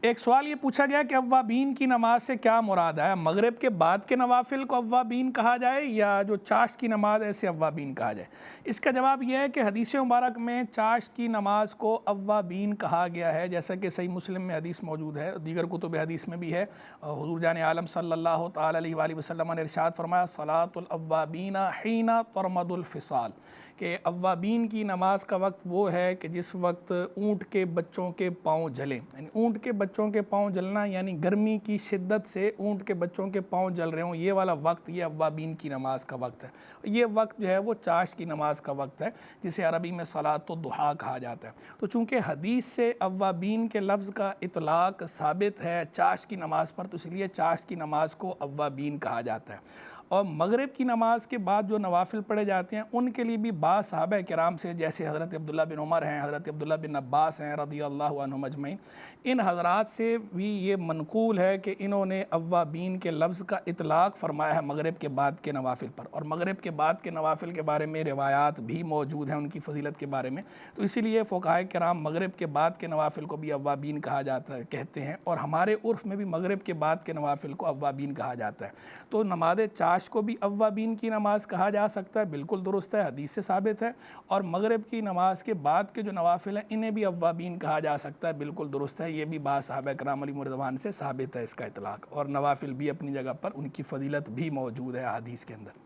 ایک سوال یہ پوچھا گیا کہ اوابین کی نماز سے کیا مراد ہے؟ مغرب کے بعد کے نوافل کو اوابین کہا جائے یا جو چاشت کی نماز ہے اسے اوابین کہا جائے؟ اس کا جواب یہ ہے کہ حدیث مبارک میں چاشت کی نماز کو اوابین کہا گیا ہے، جیسا کہ صحیح مسلم میں حدیث موجود ہے، دیگر کتب حدیث میں بھی ہے۔ حضور جان عالم صلی اللہ تعالی علیہ وآلہ وسلم نے ارشاد فرمایا صلاۃ الاوابین حین ترمد الفصال، کہ اوابین کی نماز کا وقت وہ ہے کہ جس وقت اونٹ کے بچوں کے پاؤں جلیں، یعنی اونٹ کے بچوں کے پاؤں جلنا یعنی گرمی کی شدت سے اونٹ کے بچوں کے پاؤں جل رہے ہوں، یہ والا وقت یہ اوابین کی نماز کا وقت ہے۔ یہ وقت جو ہے وہ چاشت کی نماز کا وقت ہے، جسے عربی میں صلاۃ الضحیٰ کہا جاتا ہے۔ تو چونکہ حدیث سے اوابین کے لفظ کا اطلاق ثابت ہے چاشت کی نماز پر، تو اس لیے چاشت کی نماز کو اوابین کہا جاتا ہے۔ اور مغرب کی نماز کے بعد جو نوافل پڑھے جاتے ہیں ان کے لیے بھی بعض صحابہ کرام سے، جیسے حضرت عبداللہ بن عمر ہیں، حضرت عبداللہ بن عباس ہیں رضی اللہ عنہم اجمعین، ان حضرات سے بھی یہ منقول ہے کہ انہوں نے اوابین کے لفظ کا اطلاق فرمایا ہے مغرب کے بعد کے نوافل پر، اور مغرب کے بعد کے نوافل کے بارے میں روایات بھی موجود ہیں ان کی فضیلت کے بارے میں۔ تو اسی لیے فقہاء کرام مغرب کے بعد کے نوافل کو بھی اوابین کہا جاتا ہے کہتے ہیں، اور ہمارے عرف میں بھی مغرب کے بعد کے نوافل کو اوابین کہا جاتا ہے۔ تو نماز چاشت کو بھی اوابین کی نماز کہا جا سکتا ہے، بالکل درست ہے، حدیث سے ثابت ہے، اور مغرب کی نماز کے بعد کے جو نوافل ہیں انہیں بھی اوابین کہا جا سکتا ہے، بالکل درست ہے، یہ بھی بعض صحابہ کرام علیہم رضوان سے ثابت ہے اس کا اطلاق، اور نوافل بھی اپنی جگہ پر ان کی فضیلت بھی موجود ہے حدیث کے اندر۔